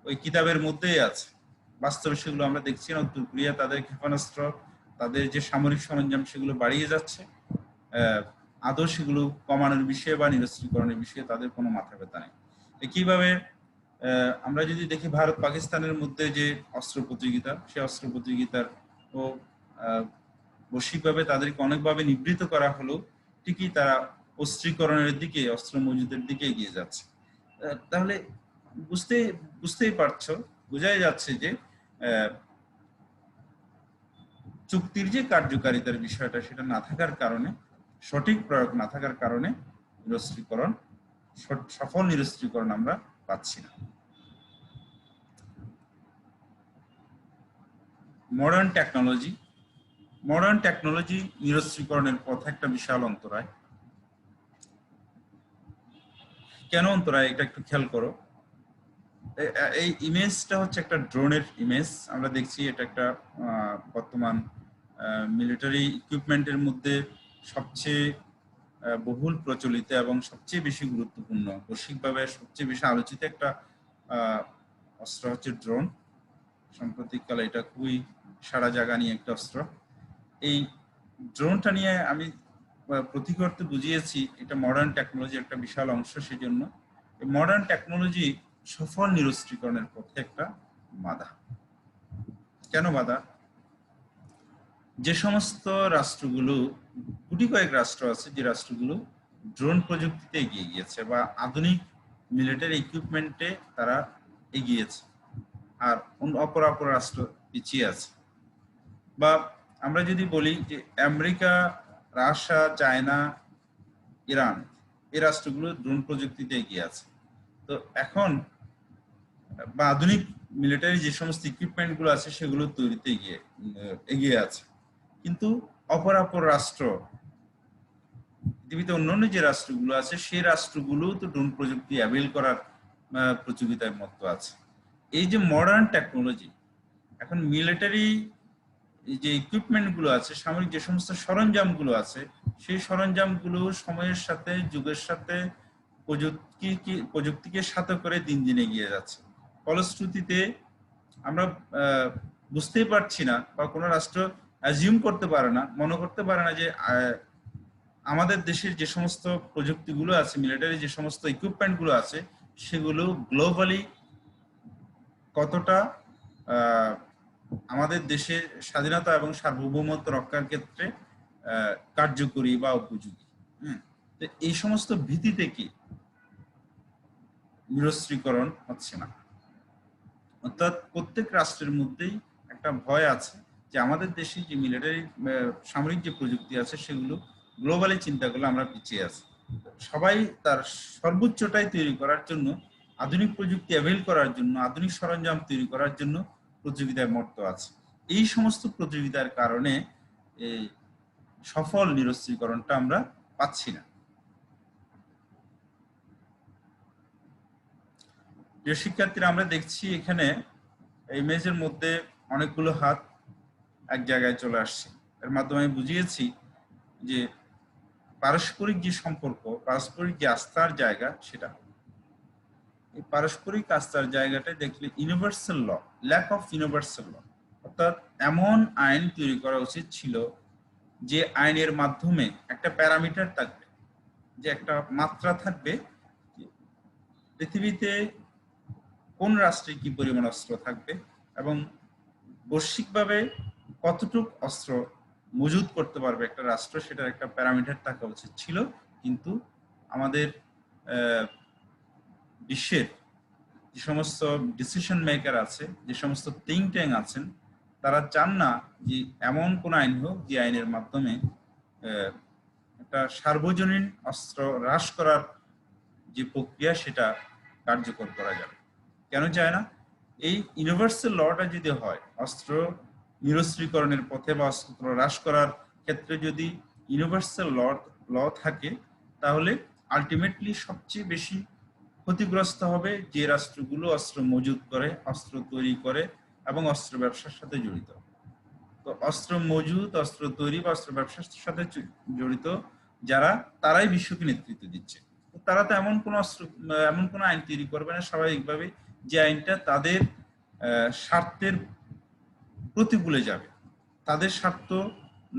ওই কিতাবের মধ্যেই আছে। বাস্তবে সেগুলো আমরা দেখছি না। উত্তর কোরিয়া তাদের ক্ষেপণাস্ত্র, তাদের যে সামরিক সরঞ্জাম, সেগুলো বাড়িয়ে যাচ্ছে। আদৌ সেগুলো কমানোর বিষয়ে বা নিরস্ত্রীকরণের বিষয়ে তাদের কোনো মাথা ব্যথা নেই। একইভাবে আমরা যদি দেখি ভারত পাকিস্তানের মধ্যে যে অস্ত্র প্রতিযোগিতা, সেই অস্ত্র প্রতিযোগিতার ও বৈশ্বিকভাবে তাদেরকে অনেকভাবে নিবৃত করা হলো, ঠিকই তারা অস্ত্রীকরণের দিকে, অস্ত্র মজুদের দিকে এগিয়ে যাচ্ছে। তাহলে বুঝতেই পারছো, বোঝাই যাচ্ছে যে চুক্তির যে কার্যকারিতার বিষয়টা, সেটা না থাকার কারণে, সঠিক প্রয়োগ না থাকার কারণে নিরস্ত্রীকরণ, সফল নিরস্ত্রীকরণ আমরা পাচ্ছি না। মডার্ন টেকনোলজি নিরস্ত্রীকরণের পথে একটা বিশাল অন্তরায়। কেন অন্তরায়, এটা একটু খেয়াল করো। এই ইমেজটা হচ্ছে একটা ড্রোনের ইমেজ। আমরা দেখছি এটা একটা বর্তমান মিলিটারি ইকুইপমেন্টের মধ্যে সবচেয়ে বহুল প্রচলিত এবং সবচেয়ে বেশি গুরুত্বপূর্ণ, বৈশ্বিকভাবে সবচেয়ে বেশি আলোচিত একটা অস্ত্র হচ্ছে ড্রোন। সাম্প্রতিককালে এটা খুবই সারা জায়গা নিয়ে একটা অস্ত্র। এই ড্রোনটা নিয়ে আমি প্রতীক অর্থে বুঝিয়েছি এটা মডার্ন টেকনোলজি একটা বিশাল অংশ। সেজন্য মডার্ন টেকনোলজি সফল নিরস্ত্রীকরণের পথে একটা বাধা। কেন বাধা? যে সমস্ত রাষ্ট্রগুলো, গুটি কয়েক রাষ্ট্র আছে যে রাষ্ট্রগুলো ড্রোন প্রযুক্তিতে এগিয়ে গিয়েছে বা আধুনিক মিলিটারি ইকুইপমেন্টে তারা এগিয়েছে, আর অপর রাষ্ট্র পিছিয়ে আছে। বা আমরা যদি বলি যে আমেরিকা, রাশিয়া, চায়না, ইরান, এই রাষ্ট্রগুলো ড্রোন প্রযুক্তিতে এগিয়ে আছে। তো এখন বা আধুনিক মিলিটারি যে সমস্ত ইকুইপমেন্ট গুলো আছে, সেগুলো তৈরিতে এগিয়ে আছে, কিন্তু অপর রাষ্ট্র, পৃথিবীতে অন্যান্য যে রাষ্ট্রগুলো আছে, সেই রাষ্ট্রগুলো তো ড্রোন প্রযুক্তি অ্যাভেল করার প্রতিযোগিতার মতো আছে। এই যে মডার্ন টেকনোলজি, এখন মিলিটারি যে ইকুইপমেন্ট গুলো আছে, সামরিক যে সমস্ত সরঞ্জাম গুলো আছে, সেই সরঞ্জাম গুলো সময়ের সাথে, যুগের সাথে প্রযুক্তিকে সাথে করে দিন দিন এগিয়ে যাচ্ছে। ফলশ্রুতিতে আমরা বুঝতেই পারছি না, বা কোনো রাষ্ট্র অ্যাজিউম করতে পারে না, মনে করতে পারে না যে আমাদের দেশের যে সমস্ত প্রযুক্তিগুলো আছে, মিলিটারি যে সমস্ত ইকুইপমেন্টগুলো আছে, সেগুলো গ্লোবালি কতটা আমাদের দেশের স্বাধীনতা এবং সার্বভৌমত্ব রক্ষার ক্ষেত্রে কার্যকরী বা উপযোগী। তো এই সমস্ত ভীতি থেকে নিরস্ত্রীকরণ হচ্ছে না। অর্থাৎ প্রত্যেক রাষ্ট্রের মধ্যেই একটা ভয় আছে যে আমাদের দেশে যে মিলিটারি সামরিক যে প্রযুক্তি আছে সেগুলো গ্লোবালি চিন্তা করলে আমরা পিছিয়ে আছি। সবাই তার সর্বোচ্চটাই তৈরি করার জন্য, আধুনিক প্রযুক্তি অ্যাভেল করার জন্য, আধুনিক সরঞ্জাম তৈরি করার জন্য প্রতিযোগিতায় মত্ত আছে। এই সমস্ত প্রতিযোগিতার কারণে এই সফল নিরস্ত্রীকরণটা আমরা পাচ্ছি না। প্রিয় শিক্ষার্থীরা, আমরা দেখছি এখানে এই ইমেজের মধ্যে অনেকগুলো হাত এক জায়গায় চলে আসছে। এর মাধ্যমে আমি বুঝিয়েছি যে পারস্পরিক যে সম্পর্ক, পারস্পরিক যে আস্থার জায়গা, সেটা এই পারস্পরিক আস্থার জায়গাটায় দেখলে universal law, lack of universal law, অর্থাৎ এমন আইন তৈরি করা উচিত ছিল যে আইনের মাধ্যমে একটা প্যারামিটার থাকবে, যে একটা মাত্রা থাকবে, পৃথিবীতে কোন রাষ্ট্রে কি পরিমাণ অস্ত্র থাকবে এবং বৈশ্বিকভাবে কতটুক অস্ত্র মজুদ করতে পারবে একটা রাষ্ট্র, সেটার একটা প্যারামিটার থাকা উচিত ছিল। কিন্তু আমাদের বিশ্বের যে সমস্ত ডিসিশন মেকার আছে, যে সমস্ত থিঙ্ক ট্যাঙ্ক আছেন, তারা চান না যে এমন কোন আইন হোক যে আইনের মাধ্যমে একটা সার্বজনীন অস্ত্র হ্রাস করার যে প্রক্রিয়া সেটা কার্যকর করা যাবে। কেন চায় না? এই ইউনিভার্সাল লটা যদি হয়, অস্ত্র নিরস্ত্রীকরণের পথে বা অস্ত্র হ্রাস করার ক্ষেত্রে যদি ইউনিভার্সাল ল থাকে, তাহলে আলটিমেটলি সবচেয়ে বেশি ক্ষতিগ্রস্ত হবে যে রাষ্ট্রগুলো অস্ত্র মজুত করে, অস্ত্র তৈরি করে এবং অস্ত্র ব্যবসার সাথে জড়িত। তো অস্ত্র মজুত, অস্ত্র তৈরি বা অস্ত্র ব্যবসার সাথে জড়িত যারা, তারাই বিশ্বকে নেতৃত্ব দিচ্ছে। তারা তো এমন কোন আইন তৈরি করবে না স্বাভাবিকভাবে যে আইনটা তাদের স্বার্থের প্রতিকূলে যাবে, তাদের স্বার্থ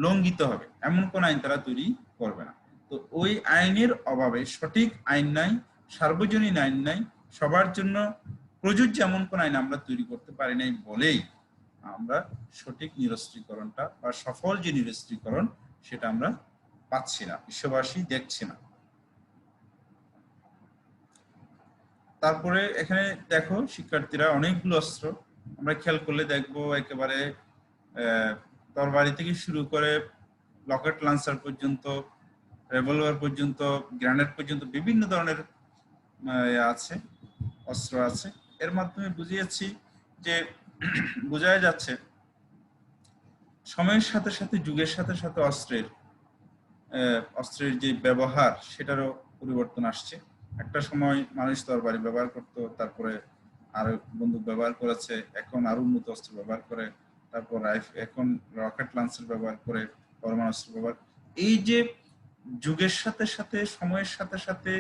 লঙ্ঘিত হবে, এমন কোন আইন তারা তৈরি করবে না। তো ওই আইনের অভাবে, সঠিক আইন নাই, সার্বজনীন আইন নাই, সবার জন্য প্রযোজ্য এমন কোন আইন আমরা তৈরি করতে পারি নাই বলেই আমরা সঠিক নিরস্ত্রীকরণটা বা সফল যে নিরস্ত্রীকরণ সেটা আমরা পাচ্ছি না, বিশ্ববাসী দেখছে না। তারপরে এখানে দেখো শিক্ষার্থীরা, অনেকগুলো অস্ত্র আমরা খেয়াল করলে দেখবো, একেবারে তরবারি থেকে শুরু করে রকেট লঞ্চার পর্যন্ত, রেভলভার পর্যন্ত, গ্রেনেড পর্যন্ত বিভিন্ন ধরনের আছে, অস্ত্র আছে। এর মাধ্যমে বুঝিয়েছি যে বোঝা যাচ্ছে সময়ের সাথে সাথে, যুগের সাথে সাথে অস্ত্রের যে ব্যবহার সেটারও পরিবর্তন আসছে। একটা সময় মানুষ তরবারি ব্যবহার করতো, তারপরে আরো বন্দুক ব্যবহার করেছে, এখন আরো উন্নত অস্ত্র ব্যবহার করে, তারপর এখন রকেট লঞ্চার ব্যবহার করে, পরমাণু অস্ত্র ব্যবহার। এই যে যুগের সাথে সাথে, সময়ের সাথে সাথে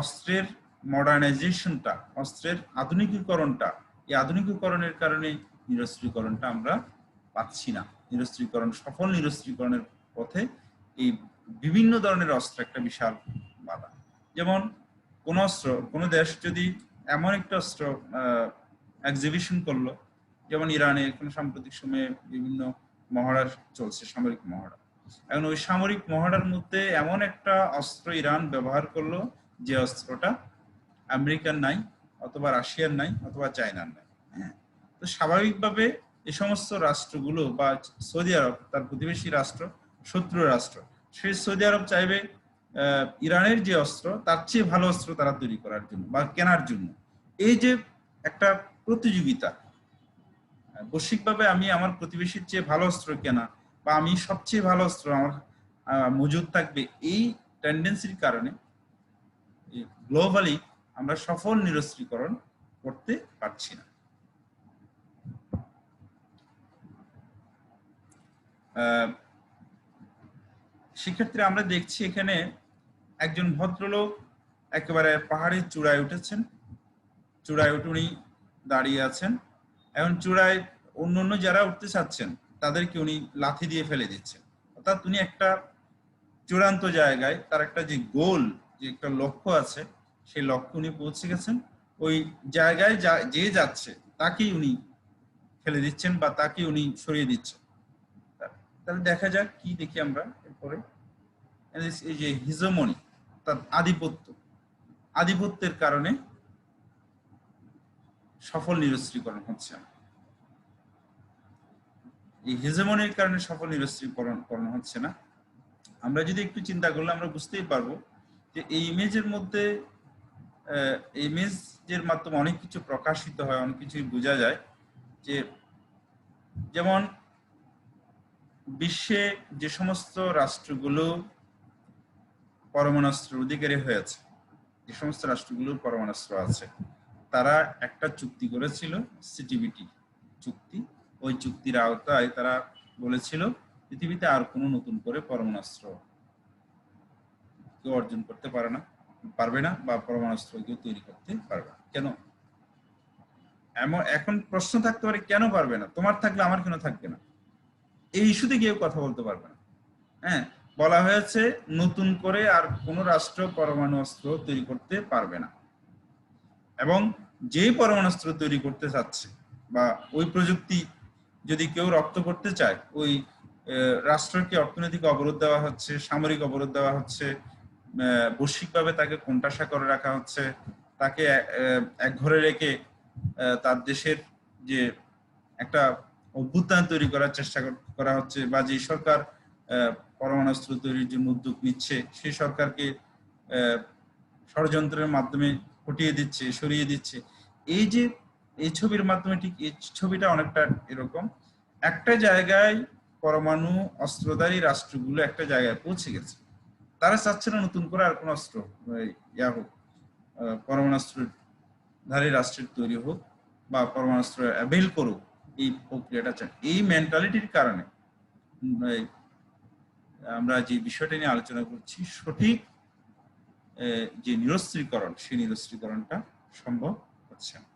অস্ত্রের মডার্নাইজেশনটা, অস্ত্রের আধুনিকীকরণটা, এই আধুনিকীকরণের কারণে নিরস্ত্রীকরণটা আমরা পাচ্ছি না। নিরস্ত্রীকরণ, সফল নিরস্ত্রীকরণের পথে এই বিভিন্ন ধরনের অস্ত্র একটা বিশাল বাধা। যেমন কোন অস্ত্র, কোন দেশ যদি এমন একটা অস্ত্র এক্সিবিশন করলো, যেমন ইরানে এখন সাম্প্রতিক সময়ে বিভিন্ন মহড়া চলছে, সামরিক মহড়া। এখন ওই সামরিক মহড়ার মধ্যে এমন একটা অস্ত্র ইরান ব্যবহার করলো যে অস্ত্রটা আমেরিকার নাই, অথবা রাশিয়ার নাই, অথবা চায়নার নাই। হ্যাঁ, তো স্বাভাবিকভাবে এই সমস্ত রাষ্ট্রগুলো, বা সৌদি আরব তার প্রতিবেশী রাষ্ট্র, শত্রু রাষ্ট্র, সেই সৌদি আরব চাইবে ইরানের যে অস্ত্র তার চেয়ে ভালো অস্ত্র তারা তৈরি করার জন্য বা কেনার জন্য। এই যে একটা প্রতিযোগিতা, বৈশ্বিকভাবে আমি আমার প্রতিবেশীর চেয়ে ভালো অস্ত্র কেনা, বা আমি সবচেয়ে ভালো অস্ত্র আমার মজুদ থাকবে, এই টেন্ডেন্সির কারণে গ্লোবালি আমরা সফল নিরস্ত্রীকরণ করতে পারছি না। শিক্ষার্থীরা, আমরা দেখছি এখানে একজন ভদ্রলোক একেবারে পাহাড়ের চূড়ায় উঠেছেন, চূড়ায় উঠে উনি দাঁড়িয়ে আছেন। এখন চূড়ায় অন্য যারা উঠতে চাচ্ছেন তাদেরকে উনি লাথি দিয়ে ফেলে দিচ্ছেন। অর্থাৎ উনি একটা চূড়ান্ত জায়গায় তার একটা যে গোল, যে একটা লক্ষ্য আছে, সেই লক্ষ্য উনি পৌঁছে গেছেন। ওই জায়গায় যে যাচ্ছে তাকেই উনি ফেলে দিচ্ছেন বা তাকে উনি সরিয়ে দিচ্ছেন। তাহলে দেখা যাক কি দেখি আমরা এরপরে। এই যে হিজোমনি, তার আধিপত্যের কারণে সফল নিরস্ত্রীকরণ হচ্ছে না। এই হেজেমনির কারণে সফল নিরস্ত্রীকরণ হচ্ছে না। আমরা যদি একটু চিন্তা করলে আমরা বুঝতেই পারবো যে এই ইমেজের মধ্যে, ইমেজের মাধ্যমে অনেক কিছু প্রকাশিত হয়, অনেক কিছুই বোঝা যায়। যে যেমন বিশ্বে যে সমস্ত রাষ্ট্রগুলো পরমাণুস্ত্রের অধিকারী হয়েছে, যে সমস্ত রাষ্ট্রগুলোর পরমাণুস্ত্র আছে, তারা একটা চুক্তি করেছিল, সিটিবিটি চুক্তি। ওই চুক্তির আওতায় তারা বলেছিল পৃথিবীতে আর কোনো নতুন করে পরমাণুস্ত্র কেউ অর্জন করতে পারবে না বা পরমাণুস্ত্র কেউ তৈরি করতে পারবে না। কেন? এখন প্রশ্ন থাকতে পারে, কেন পারবে না? তোমার থাকলে আমার কেন থাকবে না? এই ইস্যুতে কেউ কথা বলতে পারবে না। হ্যাঁ, বলা হয়েছে নতুন করে আর কোনো রাষ্ট্র পরমাণু অস্ত্র তৈরি করতে পারবে না, এবং যেই পরমাণুস্ত্র তৈরি করতে চাচ্ছে বা ওই প্রযুক্তি যদি কেউ রপ্ত করতে চায়, ওই রাষ্ট্রকে অর্থনৈতিক অবরোধ দেওয়া হচ্ছে, সামরিক অবরোধ দেওয়া হচ্ছে, বৈশ্বিকভাবে তাকে কোণঠাসা করে রাখা হচ্ছে, তাকে এক ঘরে রেখে তার দেশের যে একটা অভ্যুত্থান তৈরি করার চেষ্টা করা হচ্ছে, বা যে সরকার পরমাণুস্ত্র তৈরির জন্য উদ্যোগ নিচ্ছে সেই সরকারকে ষড়যন্ত্রের মাধ্যমে হটিয়ে দিচ্ছে, সরিয়ে দিচ্ছে। এই ছবির মাধ্যমে ঠিক এই ছবিটা অনেকটা এরকম। একটা জায়গায় পরমাণু অস্ত্রধারী রাষ্ট্রগুলো একটা জায়গায় পৌঁছে গেছে, তারা চাচ্ছে না নতুন করে আর কোন অস্ত্র হোক, পরমাণুস্ত্রধারী রাষ্ট্রের তৈরি হোক বা পরমাণুস্ত্র অ্যাভেল করুক। এই প্রক্রিয়াটা চান। এই মেন্টালিটির কারণে আমরা যে বিষয়টা নিয়ে আলোচনা করছি, সঠিক যে নিরস্ত্রীকরণ, সেই নিরস্ত্রীকরণটা সম্ভব হচ্ছে না।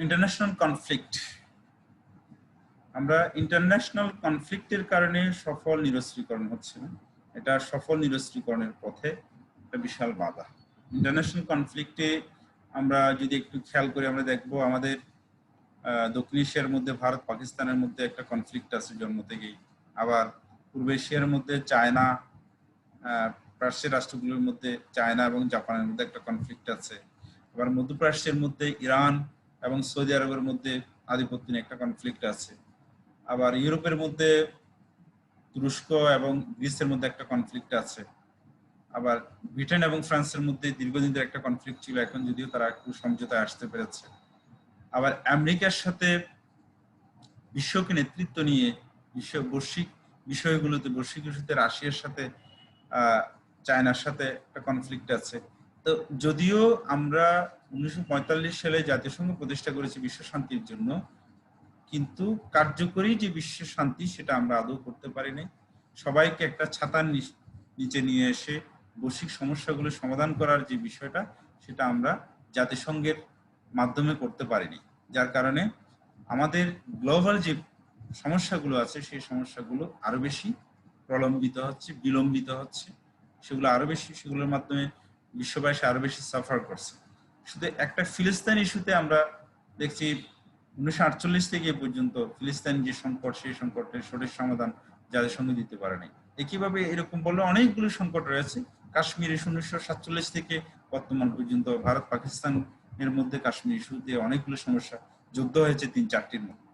ইন্টারন্যাশনাল কনফ্লিক্ট, আমরা ইন্টারন্যাশনাল কনফ্লিক্টের কারণে সফল নিরস্ত্রীকরণ হচ্ছে না, এটা সফল নিরস্ত্রীকরণের পথে একটা বিশাল বাধা। ইন্টারন্যাশনাল কনফ্লিক্টে আমরা যদি একটু খেয়াল করি, আমরা দেখবো আমাদের দক্ষিণ এশিয়ার মধ্যে ভারত পাকিস্তানের মধ্যে একটা কনফ্লিক্ট আছে জন্ম থেকেই। আবার পূর্ব এশিয়ার মধ্যে চায়না, পার্শ্বের রাষ্ট্রগুলোর মধ্যে চায়না এবং জাপানের মধ্যে একটা কনফ্লিক্ট আছে। আবার মধ্যপ্রাচ্যের মধ্যে ইরান এবং সৌদি আরবের মধ্যে আধিপত্য নিয়ে একটা কনফ্লিক্ট আছে। আবার ইউরোপের মধ্যে তুরস্ক এবং গ্রিসের মধ্যে একটা কনফ্লিক্ট আছে। আবার ব্রিটেন এবং ফ্রান্সের মধ্যে দীর্ঘদিন ধরে একটা কনফ্লিক্ট ছিল, এখন যদিও তারা একটু সমঝোতায় আসতে পেরেছে। আবার আমেরিকার সাথে বিশ্বকে নেতৃত্ব নিয়ে বৈশ্বিক বিষয়গুলোতে, বৈশ্বিক ইস্যুতে রাশিয়ার সাথে, চায়নার সাথে একটা কনফ্লিক্ট আছে। তো যদিও আমরা 1945 সালে জাতিসংঘ প্রতিষ্ঠা করেছি বিশ্ব শান্তির জন্য, কিন্তু কার্যকরী যে বিশ্ব শান্তি সেটা আমরা আদৌ করতে পারিনি। সবাইকে একটা ছাতার নিচে নিয়ে এসে বৈশ্বিক সমস্যাগুলো সমাধান করার যে বিষয়টা, সেটা আমরা জাতিসংঘের মাধ্যমে করতে পারিনি। যার কারণে আমাদের গ্লোবাল যে সমস্যাগুলো আছে সেই সমস্যাগুলো আরো বেশি প্রলম্বিত হচ্ছে, বিলম্বিত হচ্ছে, সেগুলো আরো বেশি, সেগুলোর মাধ্যমে বিশ্ববাসী আরো বেশি সাফার করছে। শুধু একটা ফিলিস্তিন ইস্যুতে আমরা দেখছি 1948 থেকে পর্যন্ত ফিলিস্তিন যে সংকট, সেই সংকটের সঠিক সমাধান জাতিসংঘ দিতে পারেনি। একইভাবে এরকম বললে অনেকগুলো সংকট রয়েছে। কাশ্মীর ইস্যু 1947 থেকে বর্তমান পর্যন্ত, ভারত পাকিস্তানের মধ্যে কাশ্মীর ইস্যুতে অনেকগুলো সমস্যা, যুদ্ধ হয়েছে 3-4টির মধ্যে।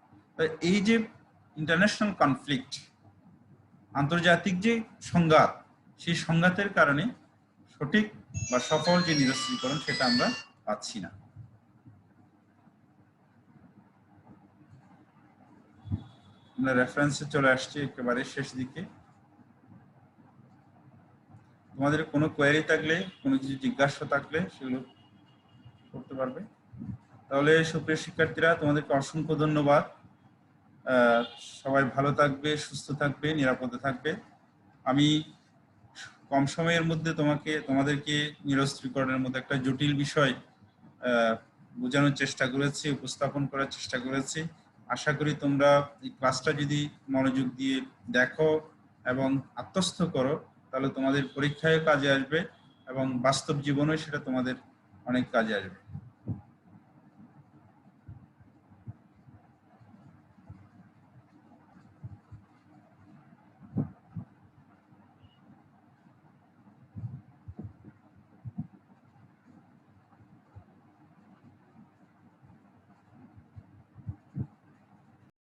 এই যে ইন্টারন্যাশনাল কনফ্লিক্ট, আন্তর্জাতিক যে সংঘাত, সেই সংঘাতের কারণে সঠিক বা সফল যে নিরস্ত্রীকরণ সেটা আমরা পাচ্ছি না। আমরা রেফারেন্সে চলে আসছি একেবারে শেষ দিকে। তোমাদের কোনো কোয়েরি থাকলে, কোনো কিছু জিজ্ঞাসা থাকলে সেগুলো করতে পারবে। তাহলে সুপ্রিয় শিক্ষার্থীরা, তোমাদেরকে অসংখ্য ধন্যবাদ। আহ, সবাই ভালো থাকবে, সুস্থ থাকবে, নিরাপদে থাকবে। আমি কম সময়ের মধ্যে তোমাদেরকে নিরস্ত্রীকরণের মধ্যে একটা জটিল বিষয় বোঝানোর চেষ্টা করেছি, উপস্থাপন করার চেষ্টা করেছি। আশা করি তোমরা এই ক্লাসটা যদি মনোযোগ দিয়ে দেখো এবং আত্মস্থ করো, তাহলে তোমাদের পরীক্ষায় কাজে আসবে এবং বাস্তব জীবনেও সেটা তোমাদের অনেক কাজে আসবে।